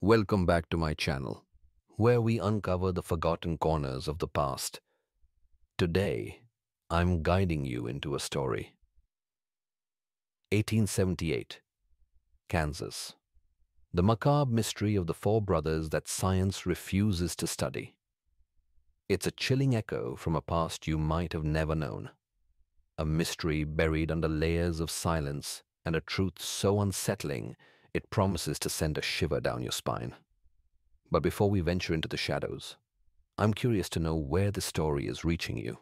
Welcome back to my channel, where we uncover the forgotten corners of the past. Today, I'm guiding you into a story. 1878, Kansas. The macabre mystery of the four brothers that science refuses to study. It's a chilling echo from a past you might have never known. A mystery buried under layers of silence and a truth so unsettling it promises to send a shiver down your spine. But before we venture into the shadows, I'm curious to know where the story is reaching you.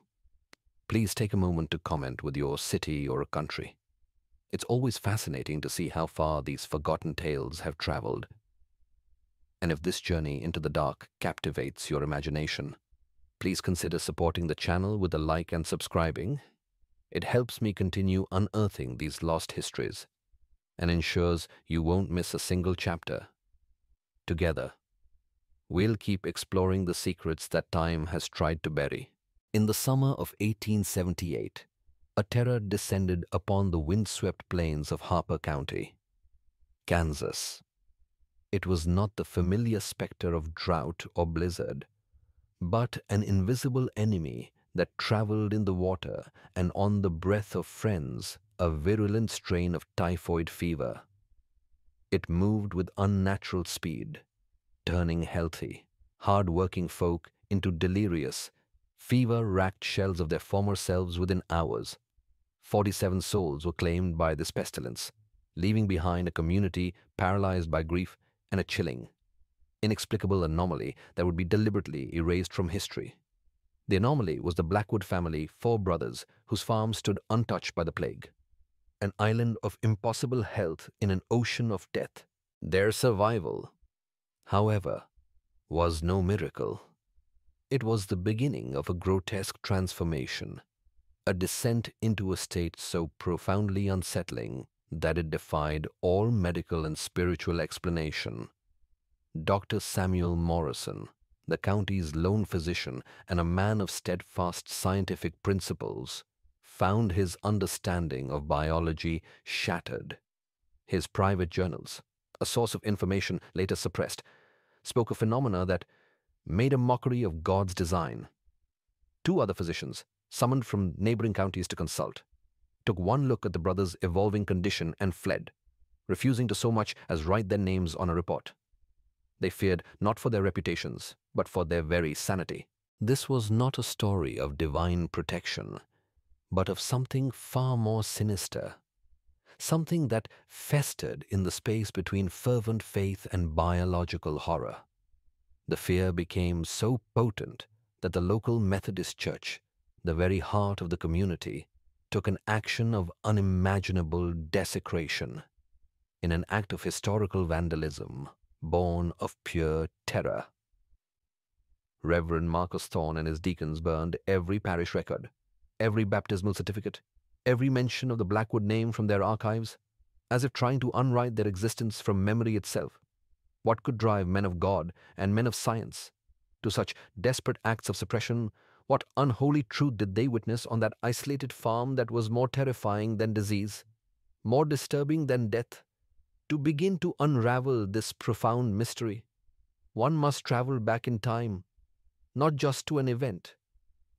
Please take a moment to comment with your city or country. It's always fascinating to see how far these forgotten tales have traveled. And if this journey into the dark captivates your imagination, please consider supporting the channel with a like and subscribing. It helps me continue unearthing these lost histories and ensures you won't miss a single chapter. Together, we'll keep exploring the secrets that time has tried to bury. In the summer of 1878, a terror descended upon the windswept plains of Harper County, Kansas. It was not the familiar specter of drought or blizzard, but an invisible enemy that traveled in the water and on the breath of friends, a virulent strain of typhoid fever. It moved with unnatural speed, turning healthy, hard-working folk into delirious, fever-racked shells of their former selves within hours. 47 souls were claimed by this pestilence, leaving behind a community paralyzed by grief and a chilling, inexplicable anomaly that would be deliberately erased from history. The anomaly was the Blackwood family, four brothers, whose farm stood untouched by the plague. An island of impossible health in an ocean of death. Their survival, however, was no miracle. It was the beginning of a grotesque transformation, a descent into a state so profoundly unsettling that it defied all medical and spiritual explanation. Dr. Samuel Morrison, the county's lone physician and a man of steadfast scientific principles, found his understanding of biology shattered. His private journals, a source of information later suppressed, spoke of phenomena that made a mockery of God's design. Two other physicians, summoned from neighboring counties to consult, took one look at the brothers' evolving condition and fled, refusing to so much as write their names on a report. They feared not for their reputations, but for their very sanity. This was not a story of divine protection, but of something far more sinister, something that festered in the space between fervent faith and biological horror. The fear became so potent that the local Methodist church, the very heart of the community, took an action of unimaginable desecration. In an act of historical vandalism, born of pure terror. Reverend Marcus Thorne and his deacons burned every parish record, every baptismal certificate, every mention of the Blackwood name from their archives, as if trying to unwrite their existence from memory itself. What could drive men of God and men of science to such desperate acts of suppression? What unholy truth did they witness on that isolated farm that was more terrifying than disease, more disturbing than death? To begin to unravel this profound mystery, one must travel back in time, not just to an event,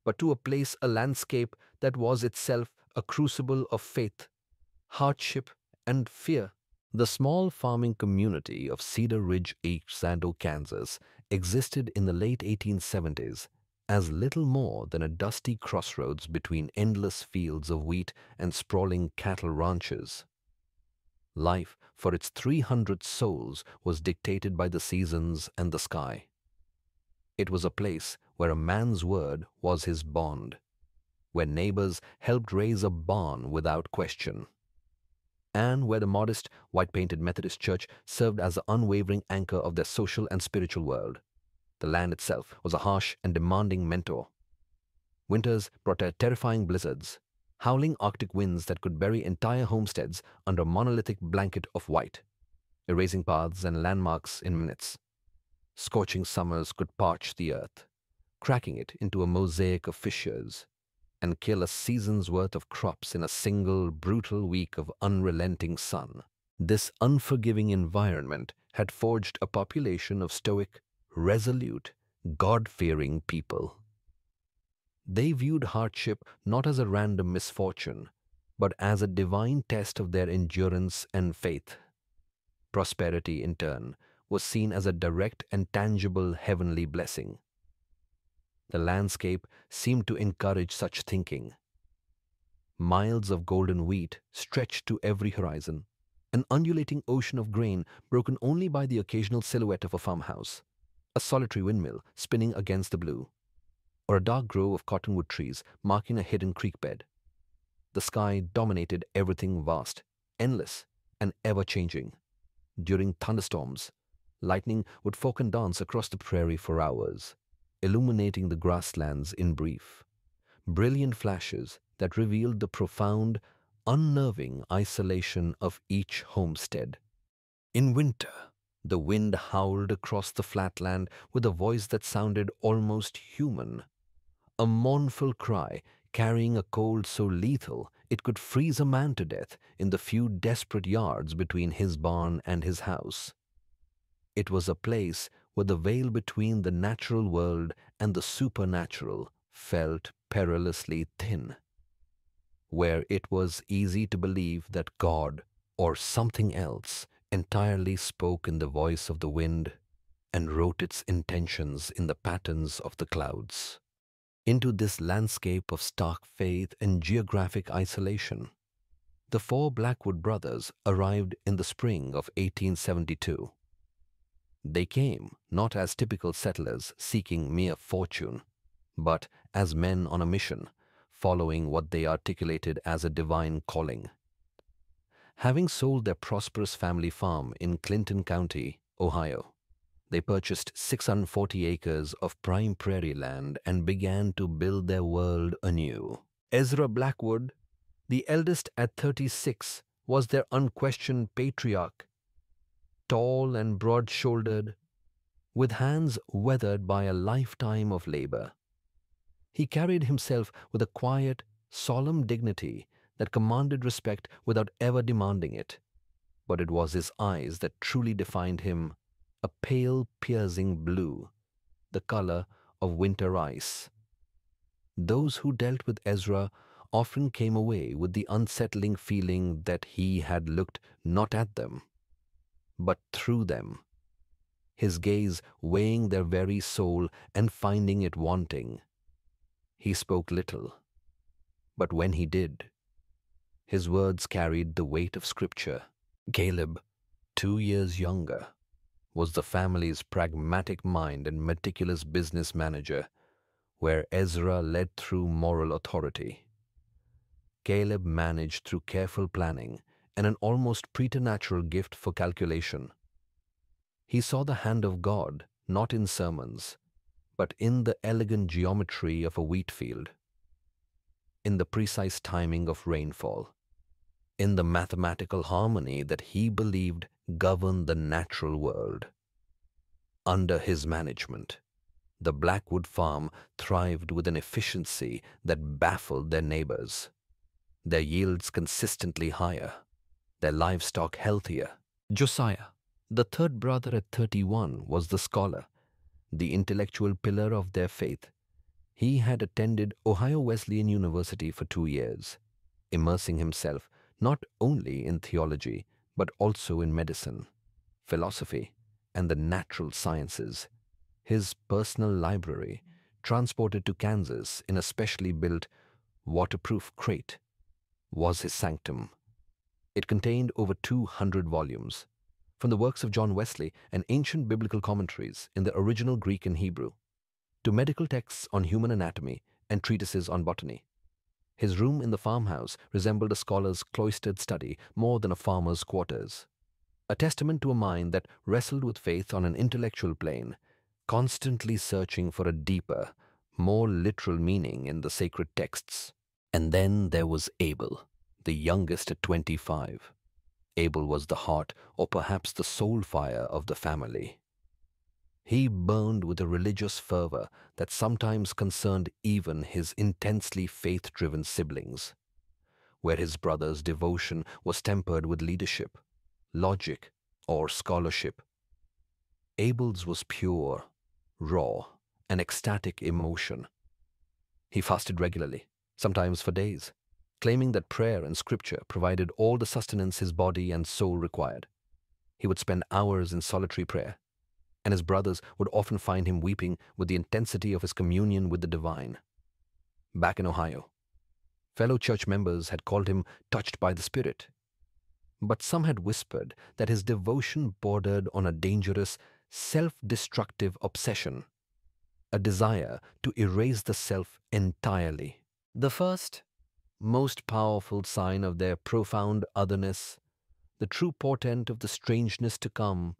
but to a place, a landscape that was itself a crucible of faith, hardship, and fear. The small farming community of Cedar Ridge, Xanadu, Kansas, existed in the late 1870s as little more than a dusty crossroads between endless fields of wheat and sprawling cattle ranches. Life for its 300 souls was dictated by the seasons and the sky. It was a place where a man's word was his bond, where neighbors helped raise a barn without question, and where the modest, white-painted Methodist church served as the unwavering anchor of their social and spiritual world. The land itself was a harsh and demanding mentor. Winters brought terrifying blizzards, howling Arctic winds that could bury entire homesteads under a monolithic blanket of white, erasing paths and landmarks in minutes. Scorching summers could parch the earth, cracking it into a mosaic of fissures, and kill a season's worth of crops in a single brutal week of unrelenting sun. This unforgiving environment had forged a population of stoic, resolute, God-fearing people. They viewed hardship not as a random misfortune, but as a divine test of their endurance and faith. Prosperity, in turn, was seen as a direct and tangible heavenly blessing. The landscape seemed to encourage such thinking. Miles of golden wheat stretched to every horizon, an undulating ocean of grain broken only by the occasional silhouette of a farmhouse, a solitary windmill spinning against the blue, or a dark grove of cottonwood trees marking a hidden creek bed. The sky dominated everything vast, endless, and ever-changing. During thunderstorms, lightning would fork and dance across the prairie for hours, illuminating the grasslands in brief. Brilliant flashes that revealed the profound, unnerving isolation of each homestead. In winter, the wind howled across the flatland with a voice that sounded almost human, a mournful cry carrying a cold so lethal it could freeze a man to death in the few desperate yards between his barn and his house. It was a place where the veil between the natural world and the supernatural felt perilously thin, where it was easy to believe that God or something else entirely spoke in the voice of the wind and wrote its intentions in the patterns of the clouds. Into this landscape of stark faith and geographic isolation, the four Blackwood brothers arrived in the spring of 1872. They came not as typical settlers seeking mere fortune, but as men on a mission, following what they articulated as a divine calling. Having sold their prosperous family farm in Clinton County, Ohio, they purchased 640 acres of prime prairie land and began to build their world anew. Ezra Blackwood, the eldest at 36, was their unquestioned patriarch. Tall and broad-shouldered, with hands weathered by a lifetime of labor, he carried himself with a quiet, solemn dignity that commanded respect without ever demanding it. But it was his eyes that truly defined him, a pale, piercing blue, the color of winter ice. Those who dealt with Ezra often came away with the unsettling feeling that he had looked not at them, but through them, his gaze weighing their very soul and finding it wanting. He spoke little, but when he did, his words carried the weight of scripture. Caleb, 2 years younger, was the family's pragmatic mind and meticulous business manager, where Ezra led through moral authority. Caleb managed through careful planning and an almost preternatural gift for calculation. He saw the hand of God not in sermons, but in the elegant geometry of a wheat field, in the precise timing of rainfall, in the mathematical harmony that he believed governed the natural world. Under his management, the Blackwood farm thrived with an efficiency that baffled their neighbors. Their yields consistently higher, their livestock healthier. Josiah, the third brother at 31, was the scholar, the intellectual pillar of their faith. He had attended Ohio Wesleyan University for 2 years, immersing himself not only in theology, but also in medicine, philosophy, and the natural sciences. His personal library, transported to Kansas in a specially built, waterproof crate, was his sanctum. It contained over 200 volumes, from the works of John Wesley and ancient biblical commentaries in the original Greek and Hebrew, to medical texts on human anatomy and treatises on botany. His room in the farmhouse resembled a scholar's cloistered study more than a farmer's quarters, a testament to a mind that wrestled with faith on an intellectual plane, constantly searching for a deeper, more literal meaning in the sacred texts. And then there was Abel, the youngest at 25. Abel was the heart, or perhaps the soul fire of the family. He burned with a religious fervor that sometimes concerned even his intensely faith-driven siblings, where his brother's devotion was tempered with leadership, logic, or scholarship. Abel's was pure, raw, and ecstatic emotion. He fasted regularly, sometimes for days, claiming that prayer and scripture provided all the sustenance his body and soul required. He would spend hours in solitary prayer, and his brothers would often find him weeping with the intensity of his communion with the divine. Back in Ohio, fellow church members had called him touched by the Spirit, but some had whispered that his devotion bordered on a dangerous, self-destructive obsession, a desire to erase the self entirely. The first, most powerful sign of their profound otherness, the true portent of the strangeness to come,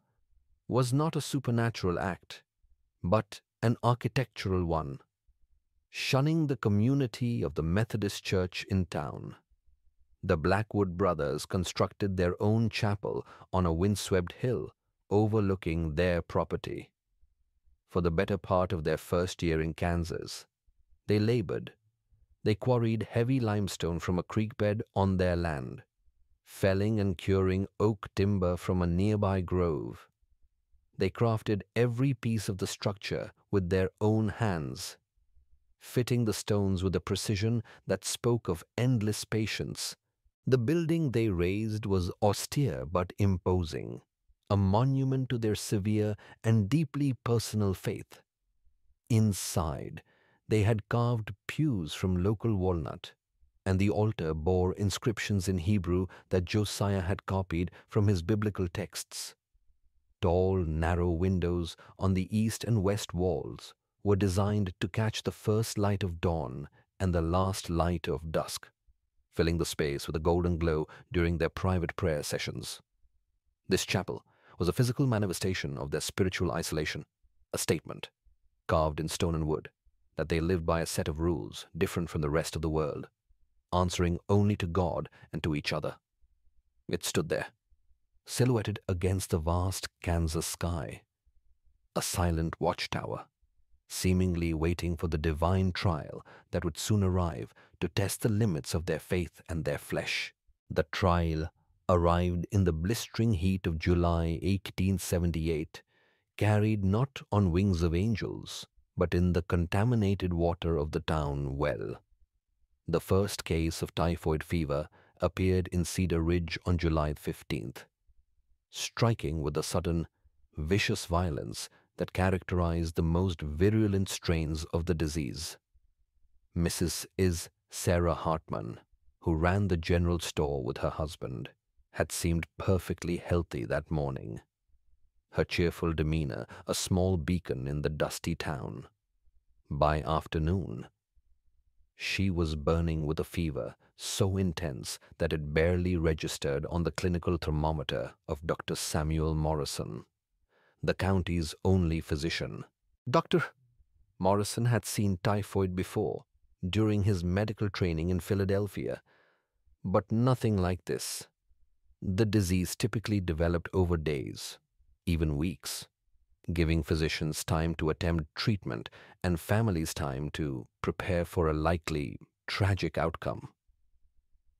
was not a supernatural act, but an architectural one. Shunning the community of the Methodist Church in town, the Blackwood brothers constructed their own chapel on a windswept hill overlooking their property. For the better part of their first year in Kansas, they labored. They quarried heavy limestone from a creek bed on their land, felling and curing oak timber from a nearby grove. They crafted every piece of the structure with their own hands, fitting the stones with a precision that spoke of endless patience. The building they raised was austere but imposing, a monument to their severe and deeply personal faith. Inside, they had carved pews from local walnut, and the altar bore inscriptions in Hebrew that Josiah had copied from his biblical texts. Tall, narrow windows on the east and west walls were designed to catch the first light of dawn and the last light of dusk, filling the space with a golden glow during their private prayer sessions. This chapel was a physical manifestation of their spiritual isolation, a statement, carved in stone and wood, that they lived by a set of rules different from the rest of the world, answering only to God and to each other. It stood there, silhouetted against the vast Kansas sky, a silent watchtower, seemingly waiting for the divine trial that would soon arrive to test the limits of their faith and their flesh. The trial arrived in the blistering heat of July 1878, carried not on wings of angels, but in the contaminated water of the town well. The first case of typhoid fever appeared in Cedar Ridge on July 15th, striking with the sudden, vicious violence that characterized the most virulent strains of the disease. Mrs. Sarah Hartman, who ran the general store with her husband, had seemed perfectly healthy that morning, her cheerful demeanor a small beacon in the dusty town. By afternoon, she was burning with a fever so intense that it barely registered on the clinical thermometer of Dr. Samuel Morrison, the county's only physician. Dr. Morrison had seen typhoid before, during his medical training in Philadelphia, but nothing like this. The disease typically developed over days, even weeks, giving physicians time to attempt treatment and families time to prepare for a likely tragic outcome.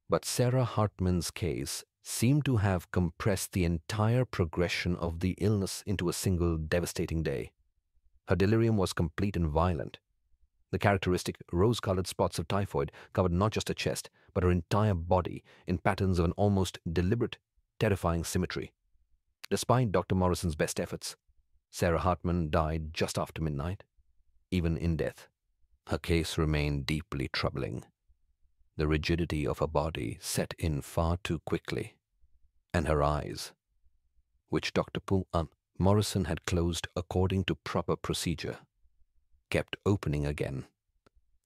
But Sarah Hartman's case seemed to have compressed the entire progression of the illness into a single devastating day. Her delirium was complete and violent. The characteristic rose-colored spots of typhoid covered not just her chest, but her entire body in patterns of an almost deliberate, terrifying symmetry. Despite Dr. Morrison's best efforts, Sarah Hartman died just after midnight. Even in death, her case remained deeply troubling. The rigidity of her body set in far too quickly, and her eyes, which Dr. Morrison had closed according to proper procedure, kept opening again,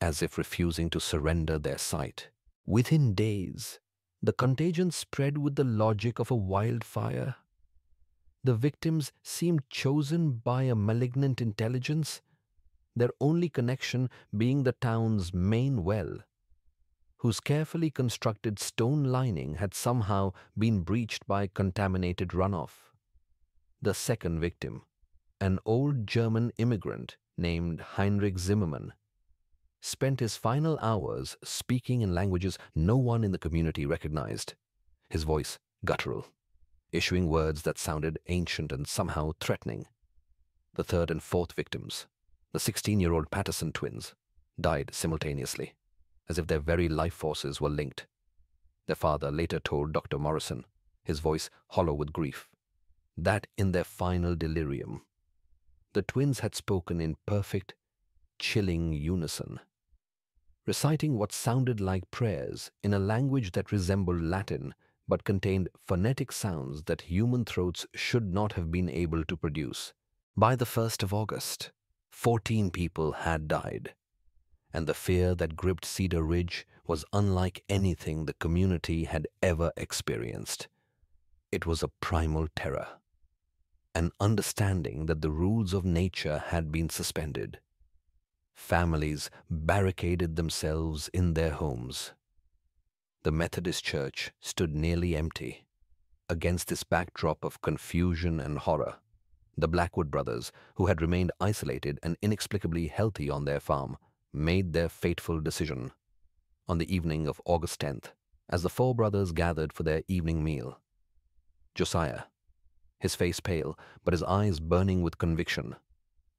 as if refusing to surrender their sight. Within days, the contagion spread with the logic of a wildfire. The victims seemed chosen by a malignant intelligence, their only connection being the town's main well, whose carefully constructed stone lining had somehow been breached by contaminated runoff. The second victim, an old German immigrant named Heinrich Zimmermann, spent his final hours speaking in languages no one in the community recognized, his voice guttural, issuing words that sounded ancient and somehow threatening. The third and fourth victims, the 16-year-old Patterson twins, died simultaneously, as if their very life forces were linked. Their father later told Dr. Morrison, his voice hollow with grief, that in their final delirium, the twins had spoken in perfect, chilling unison, reciting what sounded like prayers in a language that resembled Latin but contained phonetic sounds that human throats should not have been able to produce. By the 1st of August, 14 people had died, and the fear that gripped Cedar Ridge was unlike anything the community had ever experienced. It was a primal terror, an understanding that the rules of nature had been suspended. Families barricaded themselves in their homes. The Methodist Church stood nearly empty. Against this backdrop of confusion and horror, the Blackwood brothers, who had remained isolated and inexplicably healthy on their farm, made their fateful decision. On the evening of August 10th, as the four brothers gathered for their evening meal, Josiah, his face pale but his eyes burning with conviction,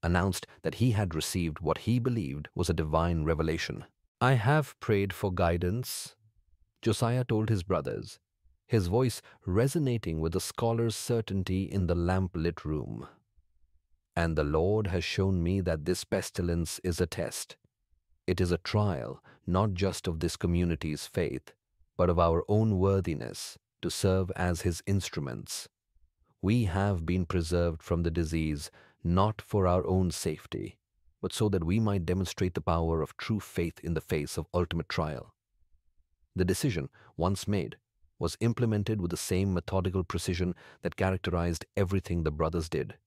announced that he had received what he believed was a divine revelation. "I have prayed for guidance," Josiah told his brothers, his voice resonating with a scholar's certainty in the lamp-lit room. "And the Lord has shown me that this pestilence is a test. It is a trial, not just of this community's faith, but of our own worthiness to serve as His instruments. We have been preserved from the disease, not for our own safety, but so that we might demonstrate the power of true faith in the face of ultimate trial." The decision, once made, was implemented with the same methodical precision that characterized everything the brothers did.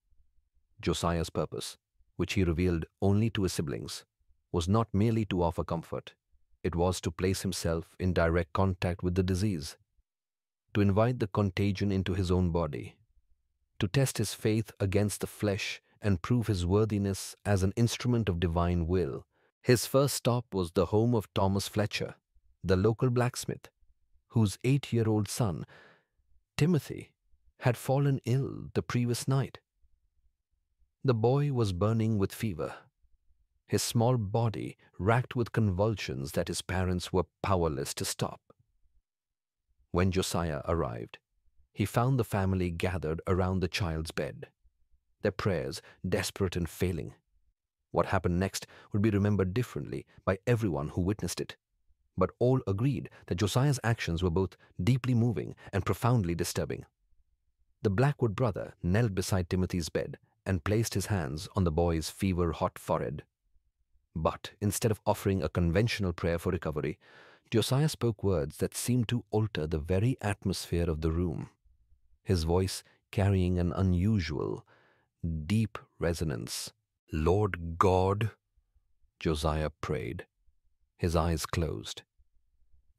Josiah's purpose, which he revealed only to his siblings, was not merely to offer comfort. It was to place himself in direct contact with the disease, to invite the contagion into his own body, to test his faith against the flesh and prove his worthiness as an instrument of divine will. His first stop was the home of Thomas Fletcher, the local blacksmith, whose 8-year-old son, Timothy, had fallen ill the previous night. The boy was burning with fever, his small body racked with convulsions that his parents were powerless to stop. When Josiah arrived, he found the family gathered around the child's bed, their prayers desperate and failing. What happened next would be remembered differently by everyone who witnessed it, but all agreed that Josiah's actions were both deeply moving and profoundly disturbing. The Blackwood brother knelt beside Timothy's bed and placed his hands on the boy's fever-hot forehead. But instead of offering a conventional prayer for recovery, Josiah spoke words that seemed to alter the very atmosphere of the room, his voice carrying an unusual, deep resonance. "Lord God," Josiah prayed, his eyes closed,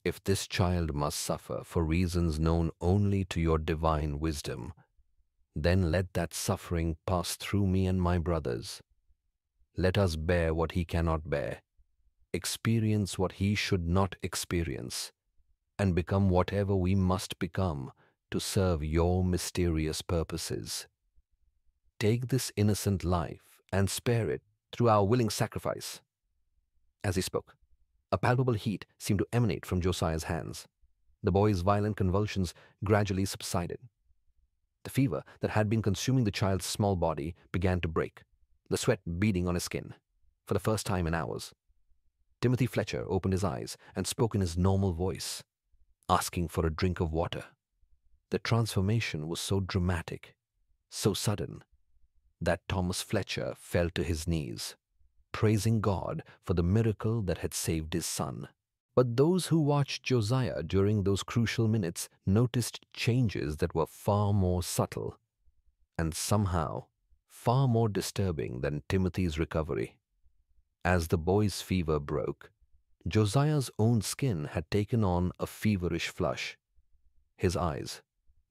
"if this child must suffer for reasons known only to your divine wisdom, then let that suffering pass through me and my brothers. Let us bear what he cannot bear, experience what he should not experience, and become whatever we must become to serve your mysterious purposes. Take this innocent life and spare it through our willing sacrifice." As he spoke, a palpable heat seemed to emanate from Josiah's hands. The boy's violent convulsions gradually subsided. The fever that had been consuming the child's small body began to break, the sweat beading on his skin. For the first time in hours, Timothy Fletcher opened his eyes and spoke in his normal voice, asking for a drink of water. The transformation was so dramatic, so sudden, that Thomas Fletcher fell to his knees, praising God for the miracle that had saved his son. But those who watched Josiah during those crucial minutes noticed changes that were far more subtle and somehow far more disturbing than Timothy's recovery. As the boy's fever broke, Josiah's own skin had taken on a feverish flush. His eyes,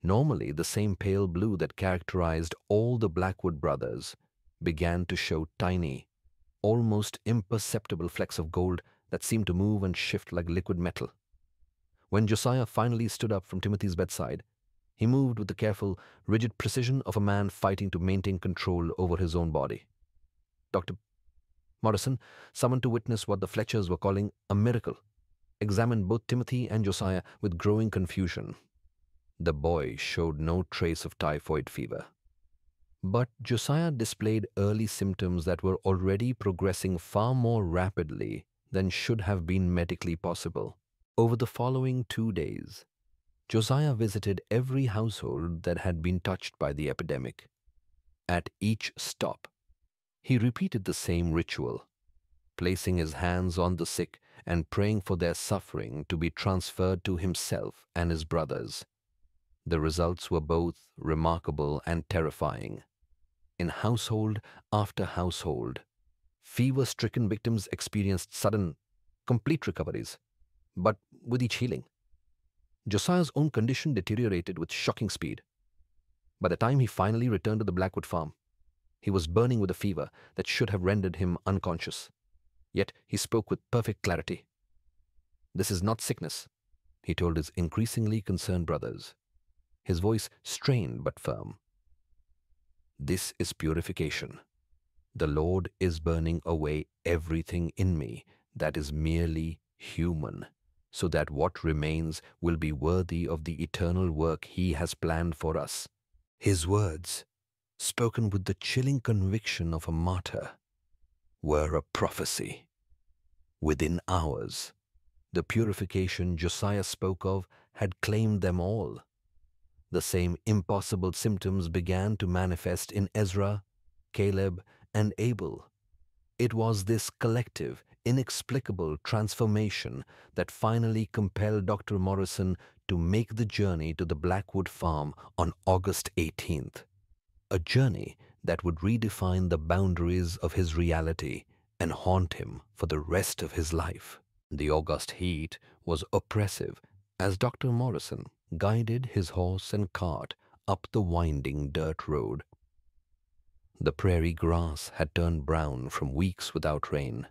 normally the same pale blue that characterized all the Blackwood brothers, began to show tiny, almost imperceptible flecks of gold that seemed to move and shift like liquid metal. When Josiah finally stood up from Timothy's bedside, He moved with the careful, rigid precision of a man fighting to maintain control over his own body. Dr. Morrison, summoned to witness what the Fletchers were calling a miracle, examined both Timothy and Josiah with growing confusion. The boy showed no trace of typhoid fever. But Josiah displayed early symptoms that were already progressing far more rapidly than should have been medically possible. Over the following 2 days, Josiah visited every household that had been touched by the epidemic. At each stop, he repeated the same ritual, placing his hands on the sick and praying for their suffering to be transferred to himself and his brothers. The results were both remarkable and terrifying. In household after household, fever-stricken victims experienced sudden, complete recoveries, but with each healing, Josiah's own condition deteriorated with shocking speed. By the time he finally returned to the Blackwood farm, he was burning with a fever that should have rendered him unconscious. Yet he spoke with perfect clarity. "This is not sickness," he told his increasingly concerned brothers, his voice strained but firm. "This is purification. The Lord is burning away everything in me that is merely human, so that what remains will be worthy of the eternal work He has planned for us." His words, spoken with the chilling conviction of a martyr, were a prophecy. Within hours, the purification Josiah spoke of had claimed them all. The same impossible symptoms began to manifest in Ezra, Caleb, and Abel. It was this collective, inexplicable transformation that finally compelled Dr. Morrison to make the journey to the Blackwood farm on August 18th. A journey that would redefine the boundaries of his reality and haunt him for the rest of his life. The August heat was oppressive as Dr. Morrison guided his horse and cart up the winding dirt road. The prairie grass had turned brown from weeks without rain,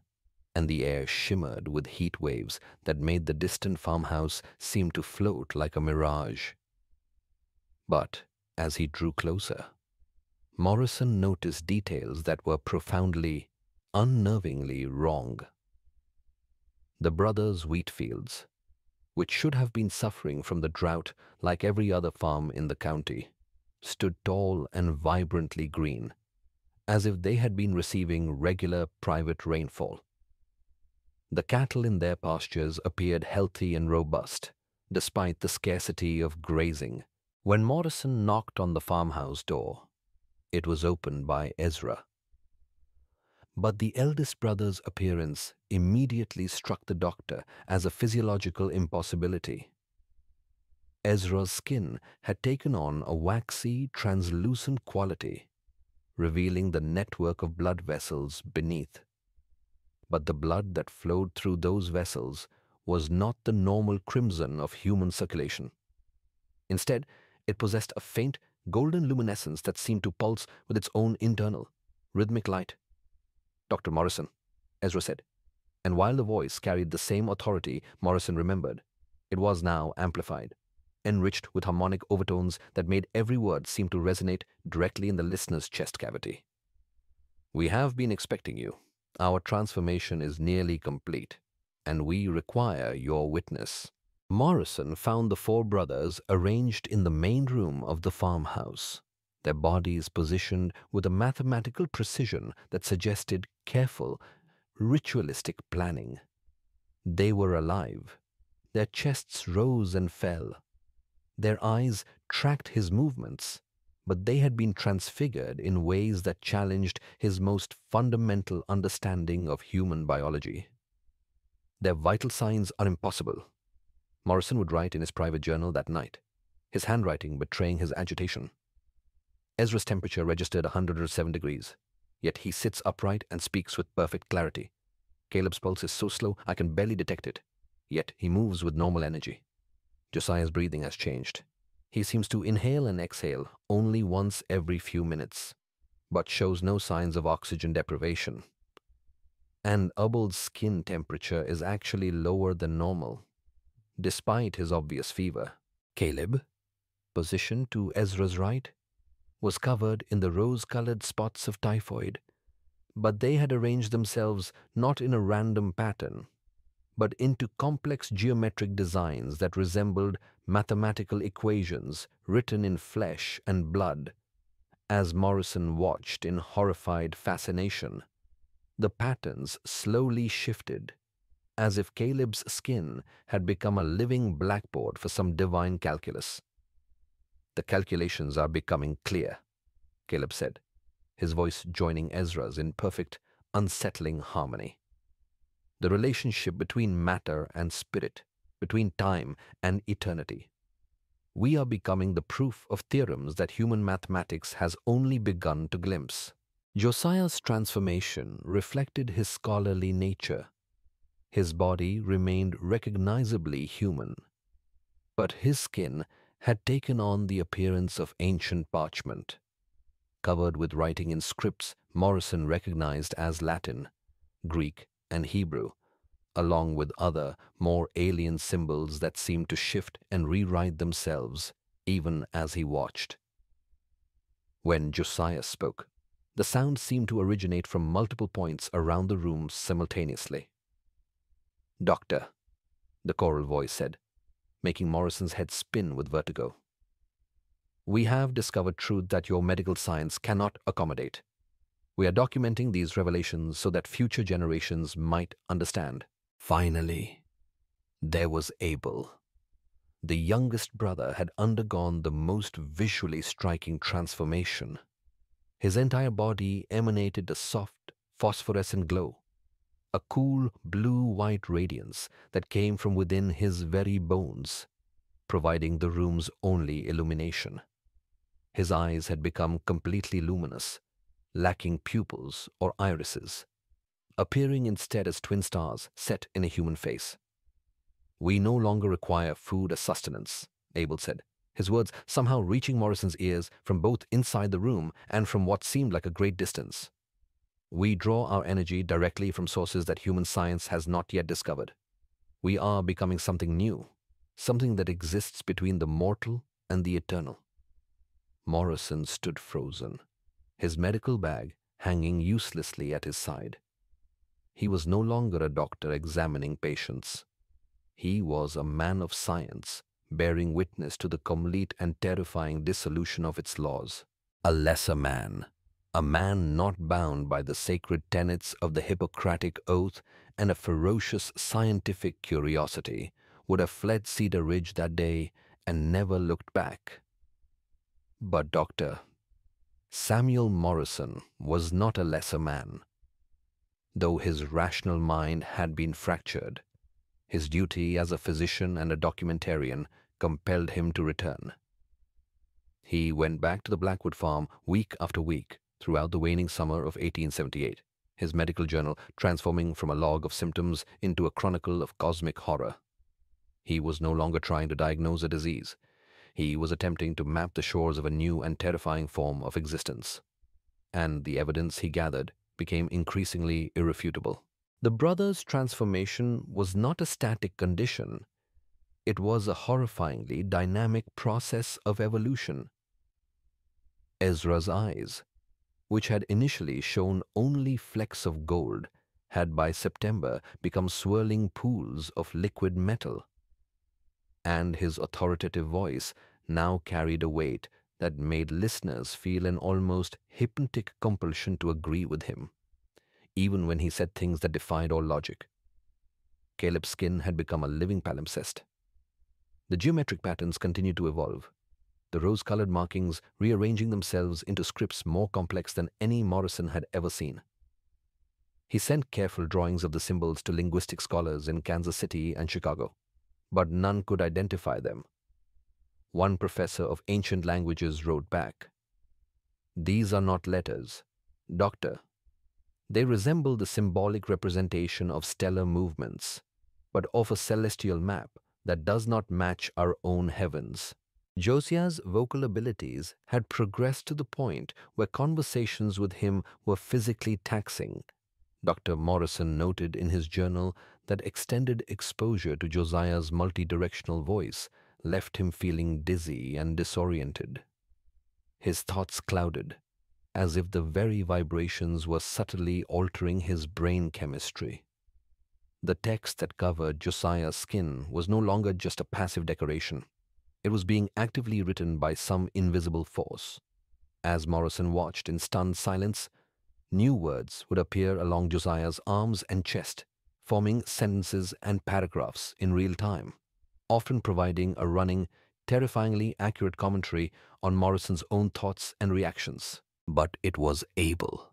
and the air shimmered with heat waves that made the distant farmhouse seem to float like a mirage. But as he drew closer, Morrison noticed details that were profoundly, unnervingly wrong. The brothers' wheat fields, which should have been suffering from the drought like every other farm in the county, stood tall and vibrantly green, as if they had been receiving regular private rainfall. The cattle in their pastures appeared healthy and robust, despite the scarcity of grazing. When Morrison knocked on the farmhouse door, it was opened by Ezra. But the eldest brother's appearance immediately struck the doctor as a physiological impossibility. Ezra's skin had taken on a waxy, translucent quality, revealing the network of blood vessels beneath. But the blood that flowed through those vessels was not the normal crimson of human circulation. Instead, it possessed a faint, golden luminescence that seemed to pulse with its own internal, rhythmic light. "Dr. Morrison," Ezra said, and while the voice carried the same authority Morrison remembered, it was now amplified, enriched with harmonic overtones that made every word seem to resonate directly in the listener's chest cavity. "We have been expecting you. Our transformation is nearly complete, and we require your witness." Morrison found the four brothers arranged in the main room of the farmhouse, their bodies positioned with a mathematical precision that suggested careful, ritualistic planning. They were alive. Their chests rose and fell. Their eyes tracked his movements, but they had been transfigured in ways that challenged his most fundamental understanding of human biology. "Their vital signs are impossible," Morrison would write in his private journal that night, his handwriting betraying his agitation. Ezra's temperature registered 107 degrees, yet he sits upright and speaks with perfect clarity. Caleb's pulse is so slow I can barely detect it, yet he moves with normal energy. Josiah's breathing has changed. He seems to inhale and exhale only once every few minutes, but shows no signs of oxygen deprivation. And Abel's skin temperature is actually lower than normal, despite his obvious fever. "Caleb," position to Ezra's right, was covered in the rose-colored spots of typhoid, but they had arranged themselves not in a random pattern, but into complex geometric designs that resembled mathematical equations written in flesh and blood. As Morrison watched in horrified fascination, the patterns slowly shifted, as if Caleb's skin had become a living blackboard for some divine calculus. "The calculations are becoming clear," Caleb said, his voice joining Ezra's in perfect, unsettling harmony. "The relationship between matter and spirit, between time and eternity. We are becoming the proof of theorems that human mathematics has only begun to glimpse." Josiah's transformation reflected his scholarly nature. His body remained recognizably human, but his skin had taken on the appearance of ancient parchment, covered with writing in scripts Morrison recognized as Latin, Greek, and Hebrew, along with other, more alien symbols that seemed to shift and rewrite themselves even as he watched. When Josiah spoke, the sound seemed to originate from multiple points around the room simultaneously. "Doctor," the choral voice said, making Morrison's head spin with vertigo, "we have discovered truth that your medical science cannot accommodate. We are documenting these revelations so that future generations might understand." Finally, there was Abel. The youngest brother had undergone the most visually striking transformation. His entire body emanated a soft, phosphorescent glow, a cool blue-white radiance that came from within his very bones, providing the room's only illumination. His eyes had become completely luminous, lacking pupils or irises, appearing instead as twin stars set in a human face. "We no longer require food as sustenance," Abel said, his words somehow reaching Morrison's ears from both inside the room and from what seemed like a great distance. "We draw our energy directly from sources that human science has not yet discovered. We are becoming something new, something that exists between the mortal and the eternal." Morrison stood frozen, his medical bag hanging uselessly at his side. He was no longer a doctor examining patients. He was a man of science, bearing witness to the complete and terrifying dissolution of its laws. A lesser man, a man not bound by the sacred tenets of the Hippocratic Oath and a ferocious scientific curiosity, would have fled Cedar Ridge that day and never looked back. But Dr. Samuel Morrison was not a lesser man. Though his rational mind had been fractured, his duty as a physician and a documentarian compelled him to return. He went back to the Blackwood farm week after week throughout the waning summer of 1878, his medical journal transforming from a log of symptoms into a chronicle of cosmic horror. He was no longer trying to diagnose a disease. He was attempting to map the shores of a new and terrifying form of existence. And the evidence he gathered became increasingly irrefutable. The brothers' transformation was not a static condition. It was a horrifyingly dynamic process of evolution. Ezra's eyes, which had initially shown only flecks of gold, had by September become swirling pools of liquid metal. And his authoritative voice now carried a weight that made listeners feel an almost hypnotic compulsion to agree with him, even when he said things that defied all logic. Caleb's skin had become a living palimpsest. The geometric patterns continued to evolve, the rose-colored markings rearranging themselves into scripts more complex than any Morrison had ever seen. He sent careful drawings of the symbols to linguistic scholars in Kansas City and Chicago, but none could identify them. One professor of ancient languages wrote back, "These are not letters, Doctor. They resemble the symbolic representation of stellar movements, but of a celestial map that does not match our own heavens." Josiah's vocal abilities had progressed to the point where conversations with him were physically taxing. Dr. Morrison noted in his journal that extended exposure to Josiah's multidirectional voice left him feeling dizzy and disoriented. His thoughts clouded, as if the very vibrations were subtly altering his brain chemistry. The text that covered Josiah's skin was no longer just a passive decoration. It was being actively written by some invisible force. As Morrison watched in stunned silence, new words would appear along Josiah's arms and chest, forming sentences and paragraphs in real time, often providing a running, terrifyingly accurate commentary on Morrison's own thoughts and reactions. But it was Abel,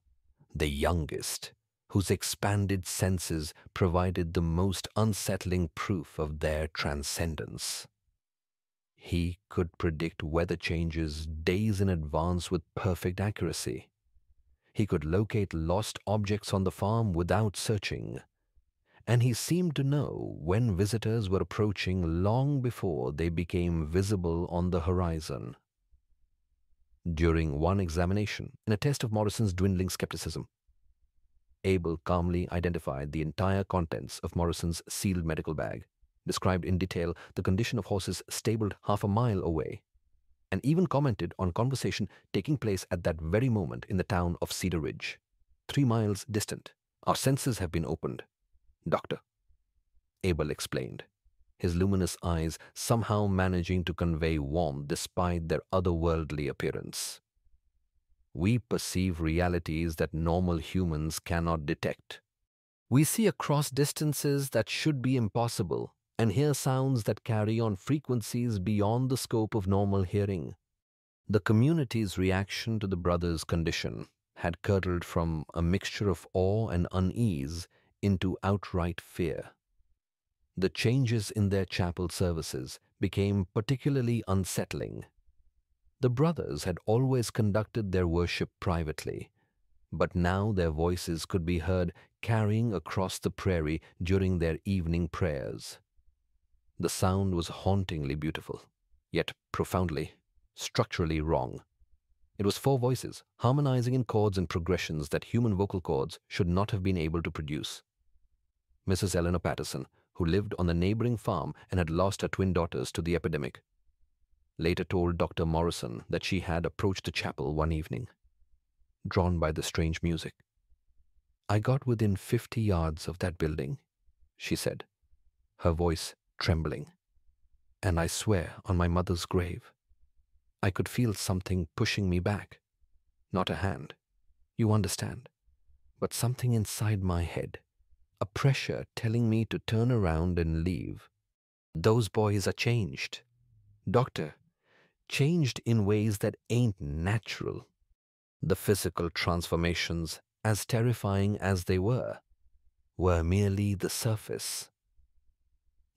the youngest, whose expanded senses provided the most unsettling proof of their transcendence. He could predict weather changes days in advance with perfect accuracy. He could locate lost objects on the farm without searching. And he seemed to know when visitors were approaching long before they became visible on the horizon. During one examination, in a test of Morrison's dwindling skepticism, Abel calmly identified the entire contents of Morrison's sealed medical bag, described in detail the condition of horses stabled half a mile away, and even commented on conversation taking place at that very moment in the town of Cedar Ridge, 3 miles distant. "Our senses have been opened, Doctor," Abel explained, his luminous eyes somehow managing to convey warmth despite their otherworldly appearance. "We perceive realities that normal humans cannot detect. We see across distances that should be impossible and hear sounds that carry on frequencies beyond the scope of normal hearing." The community's reaction to the brothers' condition had curdled from a mixture of awe and unease into outright fear. The changes in their chapel services became particularly unsettling. The brothers had always conducted their worship privately, but now their voices could be heard carrying across the prairie during their evening prayers. The sound was hauntingly beautiful, yet profoundly, structurally wrong. It was 4 voices, harmonizing in chords and progressions that human vocal cords should not have been able to produce. Mrs. Eleanor Patterson, who lived on the neighboring farm and had lost her twin daughters to the epidemic, later told Dr. Morrison that she had approached the chapel one evening, drawn by the strange music. "I got within 50 yards of that building," she said, her voice trembling, "and I swear on my mother's grave, I could feel something pushing me back. Not a hand, you understand, but something inside my head, a pressure telling me to turn around and leave. Those boys are changed, Doctor, changed in ways that ain't natural." The physical transformations, as terrifying as they were merely the surface.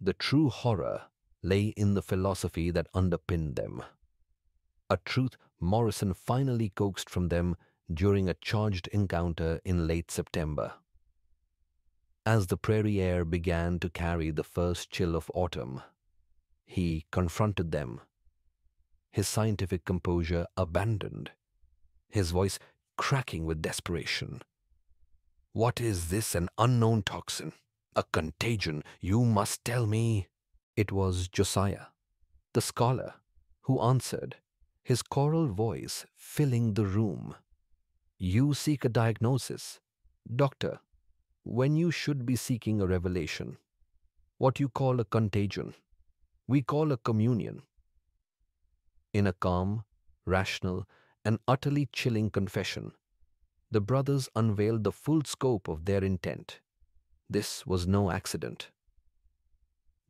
The true horror lay in the philosophy that underpinned them, a truth Morrison finally coaxed from them during a charged encounter in late September. As the prairie air began to carry the first chill of autumn, he confronted them, his scientific composure abandoned, his voice cracking with desperation. "What is this, an unknown toxin? A contagion, you must tell me." It was Josiah, the scholar, who answered, his choral voice filling the room. "You seek a diagnosis, Doctor, when you should be seeking a revelation. What you call a contagion, we call a communion." In a calm, rational, and utterly chilling confession, the brothers unveiled the full scope of their intent. This was no accident.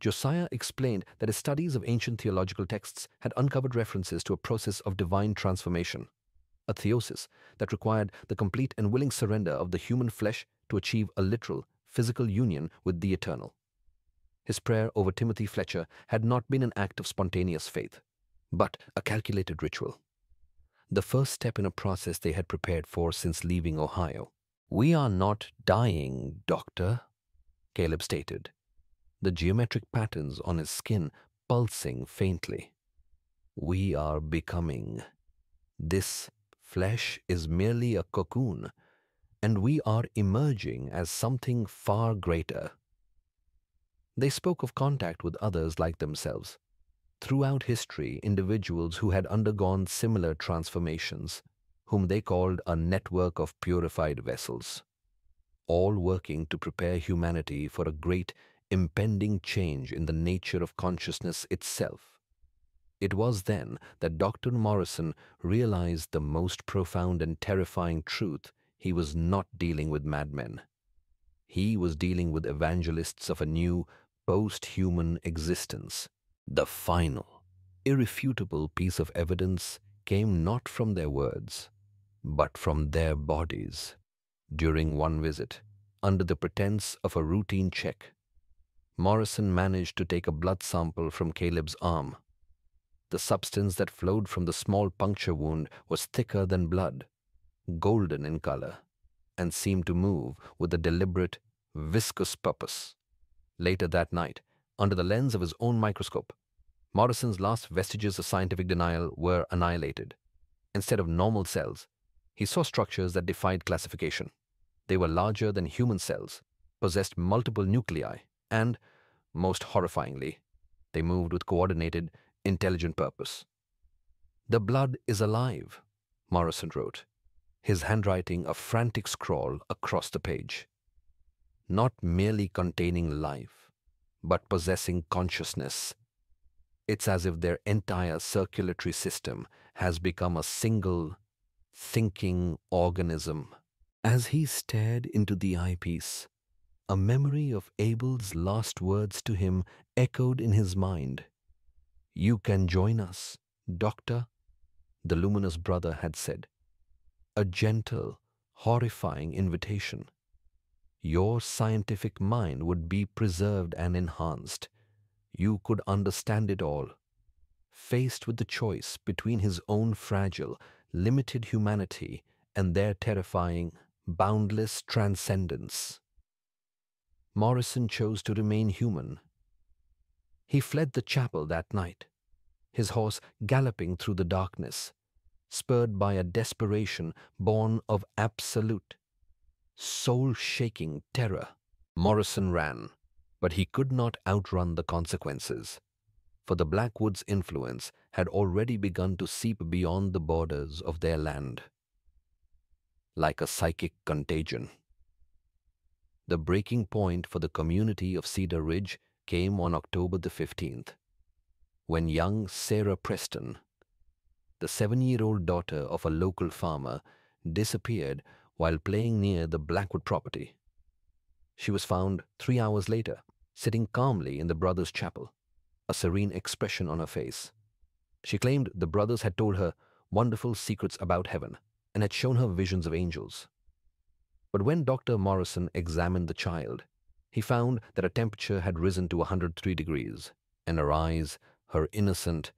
Josiah explained that his studies of ancient theological texts had uncovered references to a process of divine transformation, a theosis that required the complete and willing surrender of the human flesh to achieve a literal, physical union with the eternal. His prayer over Timothy Fletcher had not been an act of spontaneous faith, but a calculated ritual, the first step in a process they had prepared for since leaving Ohio. "We are not dying, Doctor," Caleb stated, the geometric patterns on his skin pulsing faintly. "We are becoming. This flesh is merely a cocoon, and we are emerging as something far greater." They spoke of contact with others like themselves, throughout history individuals who had undergone similar transformations, whom they called a network of purified vessels, all working to prepare humanity for a great impending change in the nature of consciousness itself. It was then that Dr. Morrison realized the most profound and terrifying truth: he was not dealing with madmen. He was dealing with evangelists of a new, post-human existence. The final, irrefutable piece of evidence came not from their words, but from their bodies. During one visit, under the pretense of a routine check, Morrison managed to take a blood sample from Caleb's arm. The substance that flowed from the small puncture wound was thicker than blood, golden in color, and seemed to move with a deliberate, viscous purpose. Later that night, under the lens of his own microscope, Morrison's last vestiges of scientific denial were annihilated. Instead of normal cells, he saw structures that defied classification. They were larger than human cells, possessed multiple nuclei, and, most horrifyingly, they moved with coordinated, intelligent purpose. "The blood is alive," Morrison wrote, his handwriting a frantic scrawl across the page. "Not merely containing life, but possessing consciousness. It's as if their entire circulatory system has become a single, thinking organism." As he stared into the eyepiece, a memory of Abel's last words to him echoed in his mind. "You can join us, Doctor," the luminous brother had said. A gentle, horrifying invitation. Your scientific mind would be preserved and enhanced. You could understand it all. Faced with the choice between his own fragile, limited humanity and their terrifying, boundless transcendence, Morrison chose to remain human. He fled the chapel that night, his horse galloping through the darkness, spurred by a desperation born of absolute, soul-shaking terror. Morrison ran, but he could not outrun the consequences, for the Blackwood's influence had already begun to seep beyond the borders of their land. Like a psychic contagion. The breaking point for the community of Cedar Ridge came on October the 15th, when young Sarah Preston, the 7-year-old daughter of a local farmer, disappeared while playing near the Blackwood property. She was found 3 hours later, sitting calmly in the brothers' chapel, a serene expression on her face. She claimed the brothers had told her wonderful secrets about heaven and had shown her visions of angels. But when Dr. Morrison examined the child, he found that her temperature had risen to 103 degrees, and her eyes, her innocent,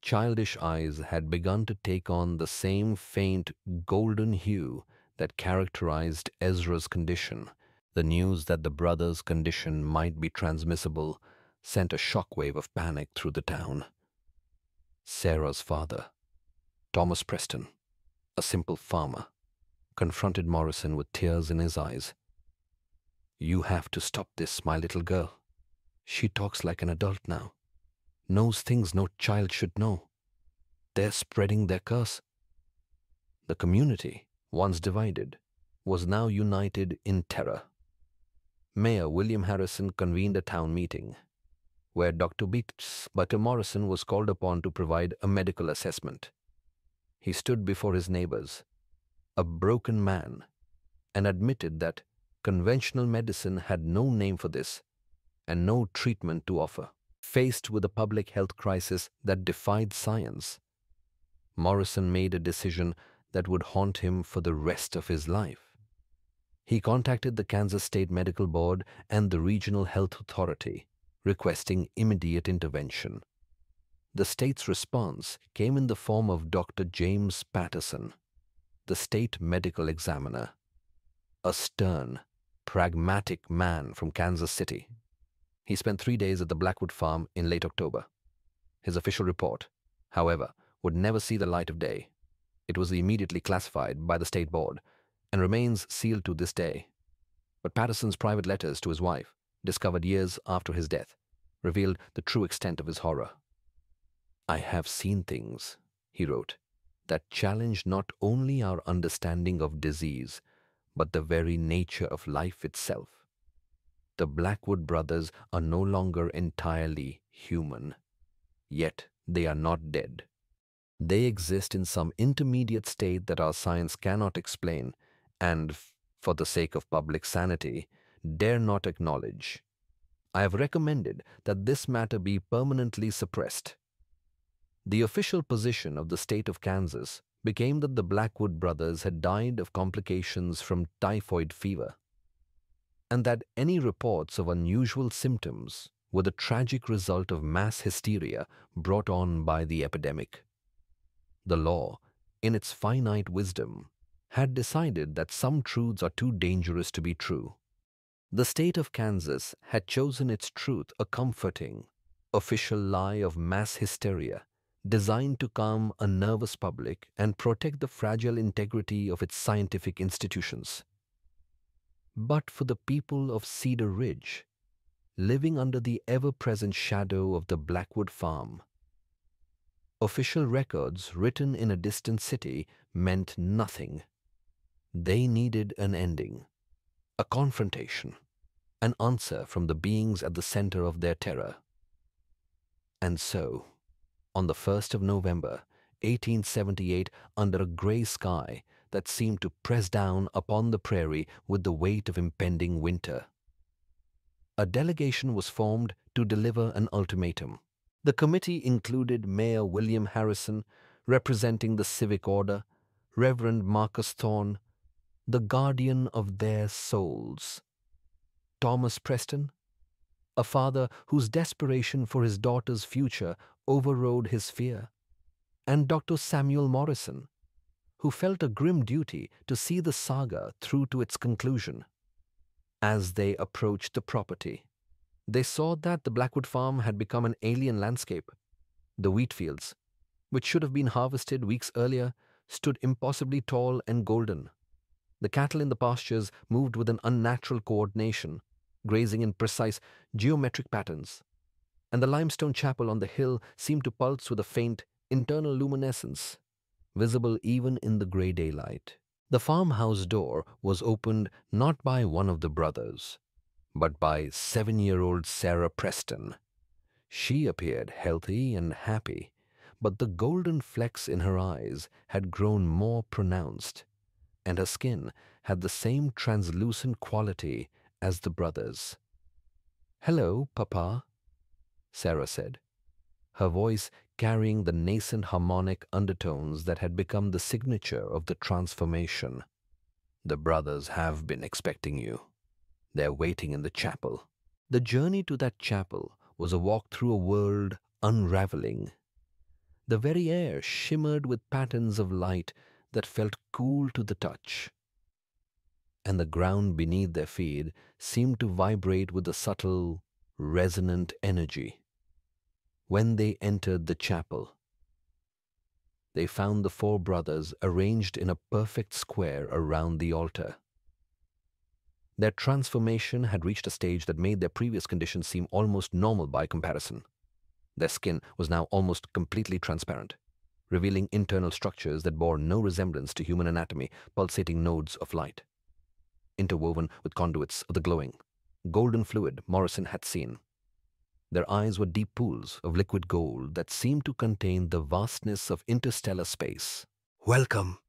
childish eyes, had begun to take on the same faint golden hue that characterized Ezra's condition. The news that the brother's condition might be transmissible sent a shockwave of panic through the town. Sarah's father, Thomas Preston, a simple farmer, confronted Morrison with tears in his eyes. "You have to stop this, my little girl. She talks like an adult now, knows things no child should know. They're spreading their curse." The community, once divided, was now united in terror. Mayor William Harrison convened a town meeting, where Dr. Morrison was called upon to provide a medical assessment. He stood before his neighbors, a broken man, and admitted that conventional medicine had no name for this and no treatment to offer. Faced with a public health crisis that defied science, Morrison made a decision that would haunt him for the rest of his life. He contacted the Kansas State Medical Board and the Regional Health Authority, requesting immediate intervention. The state's response came in the form of Dr. James Patterson, the state medical examiner, a stern, pragmatic man from Kansas City. He spent 3 days at the Blackwood farm in late October. His official report, however, would never see the light of day. It was immediately classified by the state board and remains sealed to this day. But Patterson's private letters to his wife, discovered years after his death, revealed the true extent of his horror. "I have seen things," he wrote, "that challenge not only our understanding of disease, but the very nature of life itself. The Blackwood brothers are no longer entirely human, yet they are not dead. They exist in some intermediate state that our science cannot explain and, for the sake of public sanity, dare not acknowledge. I have recommended that this matter be permanently suppressed." The official position of the state of Kansas became that the Blackwood brothers had died of complications from typhoid fever, and that any reports of unusual symptoms were the tragic result of mass hysteria brought on by the epidemic. The law, in its finite wisdom, had decided that some truths are too dangerous to be true. The state of Kansas had chosen its truth a comforting, official lie of mass hysteria, designed to calm a nervous public and protect the fragile integrity of its scientific institutions. But for the people of Cedar Ridge, living under the ever-present shadow of the Blackwood farm, official records written in a distant city meant nothing. They needed an ending, a confrontation, an answer from the beings at the center of their terror. And so, on the 1st of November, 1878, under a gray sky that seemed to press down upon the prairie with the weight of impending winter, a delegation was formed to deliver an ultimatum. The committee included Mayor William Harrison, representing the civic order, Reverend Marcus Thorne, the guardian of their souls, Thomas Preston, a father whose desperation for his daughter's future overrode his fear, and Dr. Samuel Morrison, who felt a grim duty to see the saga through to its conclusion. As they approached the property, they saw that the Blackwood farm had become an alien landscape. The wheat fields, which should have been harvested weeks earlier, stood impossibly tall and golden. The cattle in the pastures moved with an unnatural coordination, grazing in precise geometric patterns, and the limestone chapel on the hill seemed to pulse with a faint, internal luminescence, visible even in the gray daylight. The farmhouse door was opened not by one of the brothers, but by 7-year-old Sarah Preston. She appeared healthy and happy, but the golden flecks in her eyes had grown more pronounced, and her skin had the same translucent quality as the brothers. "Hello, Papa," Sarah said, her voice carrying the nascent harmonic undertones that had become the signature of the transformation. "The brothers have been expecting you. They're waiting in the chapel." The journey to that chapel was a walk through a world unraveling. The very air shimmered with patterns of light that felt cool to the touch, and the ground beneath their feet seemed to vibrate with a subtle, resonant energy. When they entered the chapel, they found the 4 brothers arranged in a perfect square around the altar. Their transformation had reached a stage that made their previous condition seem almost normal by comparison. Their skin was now almost completely transparent, revealing internal structures that bore no resemblance to human anatomy, pulsating nodes of light, interwoven with conduits of the glowing, golden fluid Morrison had seen. Their eyes were deep pools of liquid gold that seemed to contain the vastness of interstellar space. "Welcome,"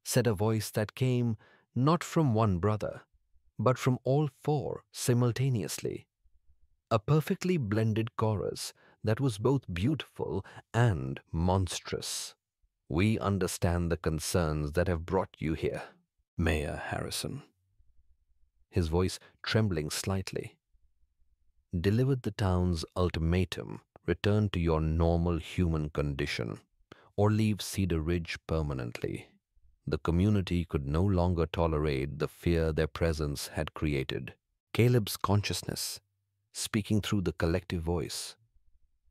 said a voice that came not from one brother, but from all 4 simultaneously. A perfectly blended chorus that was both beautiful and monstrous. "We understand the concerns that have brought you here, Mayor Harrison." His voice trembling slightly. "Delivered the town's ultimatum, return to your normal human condition, or leave Cedar Ridge permanently." The community could no longer tolerate the fear their presence had created. Caleb's consciousness, speaking through the collective voice,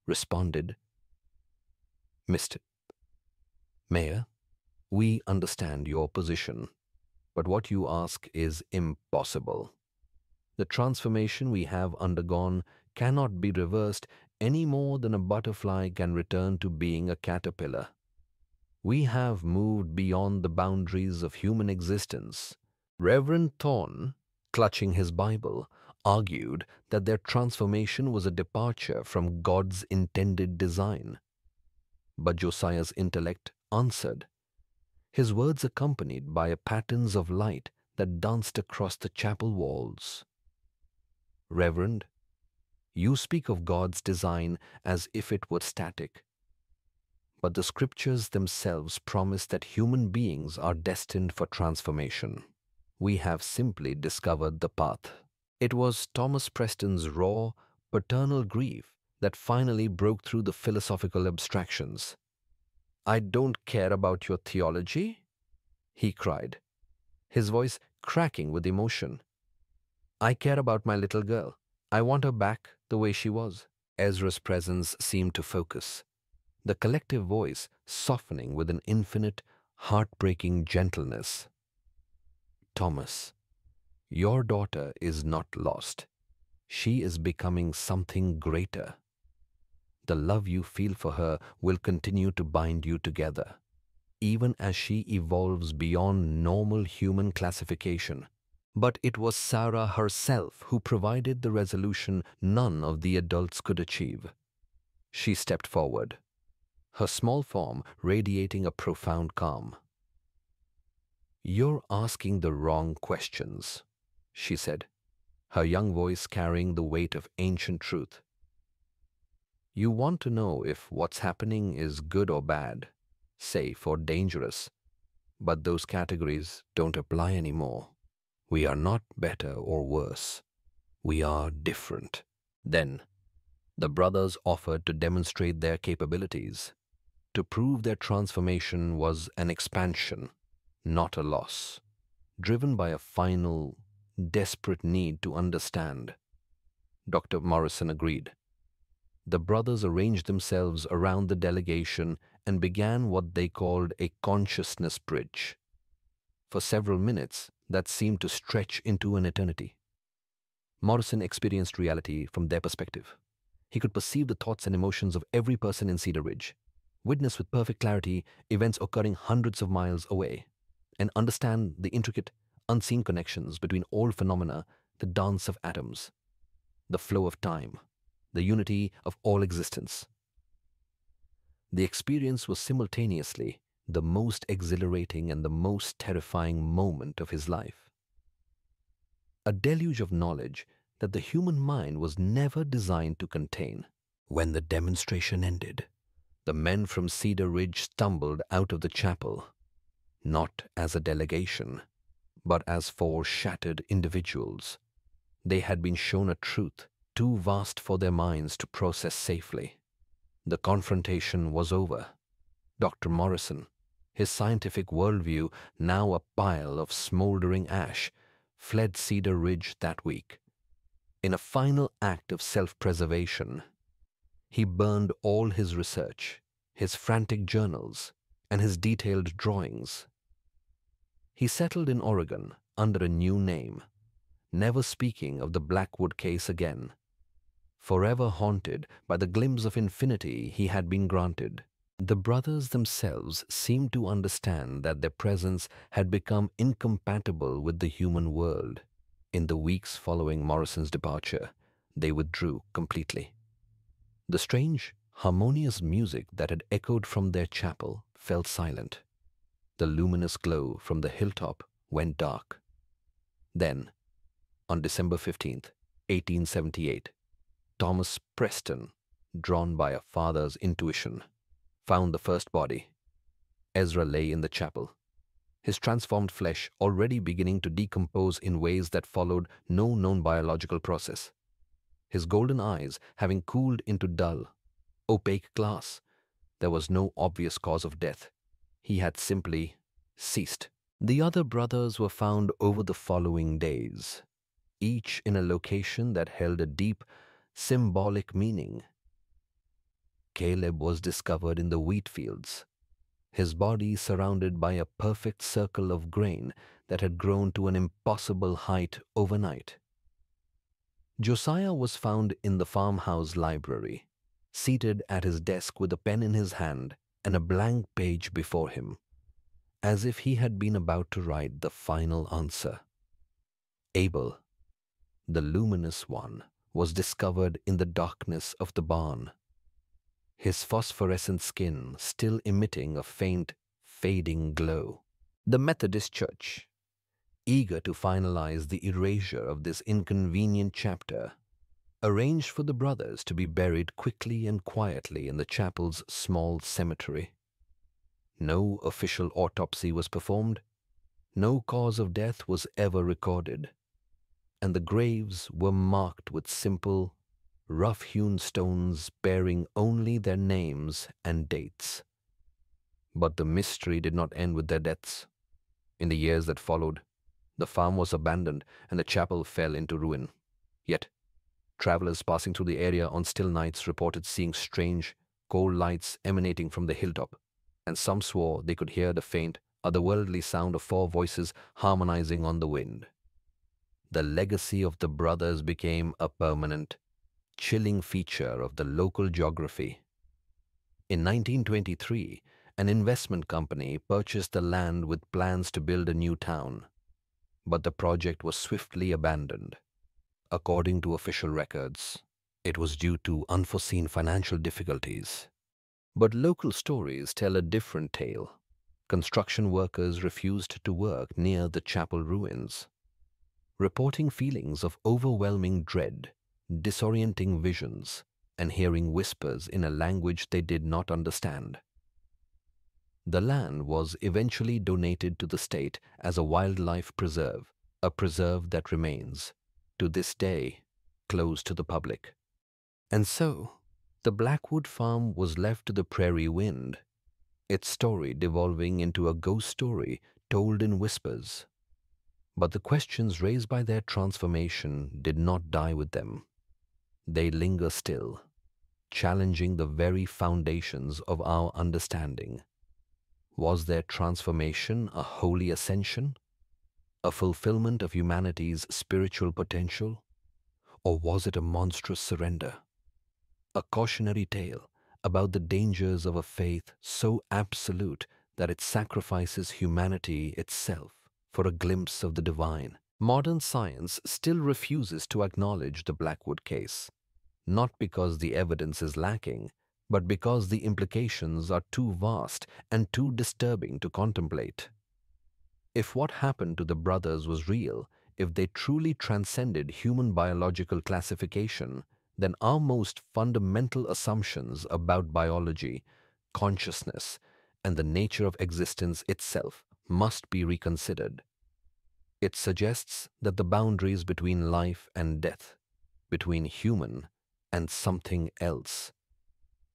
responded, "Mr. Mayor, we understand your position, but what you ask is impossible. The transformation we have undergone cannot be reversed any more than a butterfly can return to being a caterpillar. We have moved beyond the boundaries of human existence. Reverend Thorne, clutching his Bible, argued that their transformation was a departure from God's intended design. But Josiah's intellect answered, his words accompanied by patterns of light that danced across the chapel walls. Reverend, you speak of God's design as if it were static. But the scriptures themselves promise that human beings are destined for transformation. We have simply discovered the path. It was Thomas Preston's raw, paternal grief that finally broke through the philosophical abstractions. "I don't care about your theology," he cried, his voice cracking with emotion. "I care about my little girl. I want her back the way she was." Ezra's presence seemed to focus, the collective voice softening with an infinite, heartbreaking gentleness. "Thomas, your daughter is not lost. She is becoming something greater. The love you feel for her will continue to bind you together, even as she evolves beyond normal human classification." But it was Sarah herself who provided the resolution none of the adults could achieve. She stepped forward, her small form radiating a profound calm. "You're asking the wrong questions," she said, her young voice carrying the weight of ancient truth. "You want to know if what's happening is good or bad, safe or dangerous, but those categories don't apply anymore. We are not better or worse. We are different." Then, the brothers offered to demonstrate their capabilities, to prove their transformation was an expansion, not a loss, driven by a final, desperate need to understand. Dr. Morrison agreed. The brothers arranged themselves around the delegation and began what they called a consciousness bridge. For several minutes, that seemed to stretch into an eternity. Morrison experienced reality from their perspective. He could perceive the thoughts and emotions of every person in Cedar Ridge, witness with perfect clarity events occurring hundreds of miles away, and understand the intricate, unseen connections between all phenomena, the dance of atoms, the flow of time, the unity of all existence. The experience was simultaneously the most exhilarating and the most terrifying moment of his life. A deluge of knowledge that the human mind was never designed to contain. When the demonstration ended, the men from Cedar Ridge stumbled out of the chapel, not as a delegation, but as four shattered individuals. They had been shown a truth too vast for their minds to process safely. The confrontation was over. Dr. Morrison, his scientific worldview now a pile of smoldering ash, fled Cedar Ridge that week. In a final act of self-preservation, he burned all his research, his frantic journals, and his detailed drawings. He settled in Oregon under a new name, never speaking of the Blackwood case again, forever haunted by the glimpse of infinity he had been granted. The brothers themselves seemed to understand that their presence had become incompatible with the human world. In the weeks following Morrison's departure, they withdrew completely. The strange, harmonious music that had echoed from their chapel fell silent. The luminous glow from the hilltop went dark. Then, on December 15th, 1878, Thomas Preston, drawn by a father's intuition, found the first body. Ezra lay in the chapel, his transformed flesh already beginning to decompose in ways that followed no known biological process. His golden eyes having cooled into dull, opaque glass, there was no obvious cause of death. He had simply ceased. The other brothers were found over the following days, each in a location that held a deep, symbolic meaning. Caleb was discovered in the wheat fields, his body surrounded by a perfect circle of grain that had grown to an impossible height overnight. Josiah was found in the farmhouse library, seated at his desk with a pen in his hand and a blank page before him, as if he had been about to write the final answer. Abel, the luminous one, was discovered in the darkness of the barn, his phosphorescent skin still emitting a faint, fading glow. The Methodist Church, eager to finalize the erasure of this inconvenient chapter, arranged for the brothers to be buried quickly and quietly in the chapel's small cemetery. No official autopsy was performed, no cause of death was ever recorded, and the graves were marked with simple, rough-hewn stones bearing only their names and dates. But the mystery did not end with their deaths. In the years that followed, the farm was abandoned and the chapel fell into ruin. Yet, travelers passing through the area on still nights reported seeing strange, cold lights emanating from the hilltop, and some swore they could hear the faint, otherworldly sound of 4 voices harmonizing on the wind. The legacy of the brothers became a permanent, chilling feature of the local geography. In 1923, an investment company purchased the land with plans to build a new town, but the project was swiftly abandoned. According to official records, it was due to unforeseen financial difficulties. But local stories tell a different tale. Construction workers refused to work near the chapel ruins, reporting feelings of overwhelming dread, disorienting visions, and hearing whispers in a language they did not understand. The land was eventually donated to the state as a wildlife preserve, a preserve that remains, to this day, closed to the public. And so, the Blackwood farm was left to the prairie wind, its story devolving into a ghost story told in whispers. But the questions raised by their transformation did not die with them. They linger still, challenging the very foundations of our understanding. Was their transformation a holy ascension, a fulfillment of humanity's spiritual potential, or was it a monstrous surrender? A cautionary tale about the dangers of a faith so absolute that it sacrifices humanity itself for a glimpse of the divine. Modern science still refuses to acknowledge the Blackwood case, not because the evidence is lacking, but because the implications are too vast and too disturbing to contemplate. If what happened to the brothers was real, if they truly transcended human biological classification, then our most fundamental assumptions about biology, consciousness, and the nature of existence itself must be reconsidered. It suggests that the boundaries between life and death, between human and something else,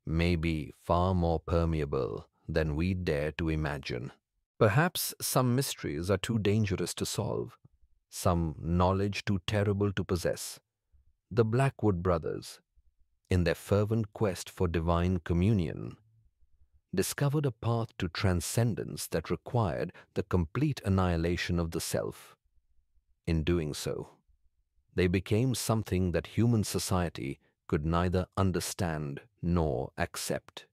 may be far more permeable than we dare to imagine. Perhaps some mysteries are too dangerous to solve, some knowledge too terrible to possess. The Blackwood brothers, in their fervent quest for divine communion, discovered a path to transcendence that required the complete annihilation of the self. In doing so, they became something that human society could neither understand nor accept.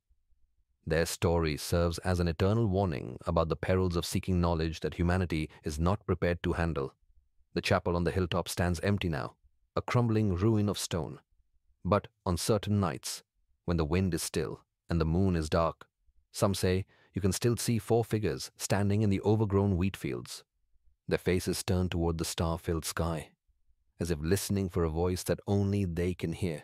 Their story serves as an eternal warning about the perils of seeking knowledge that humanity is not prepared to handle. The chapel on the hilltop stands empty now, a crumbling ruin of stone. But on certain nights, when the wind is still and the moon is dark, some say you can still see 4 figures standing in the overgrown wheat fields, their faces turned toward the star-filled sky, as if listening for a voice that only they can hear.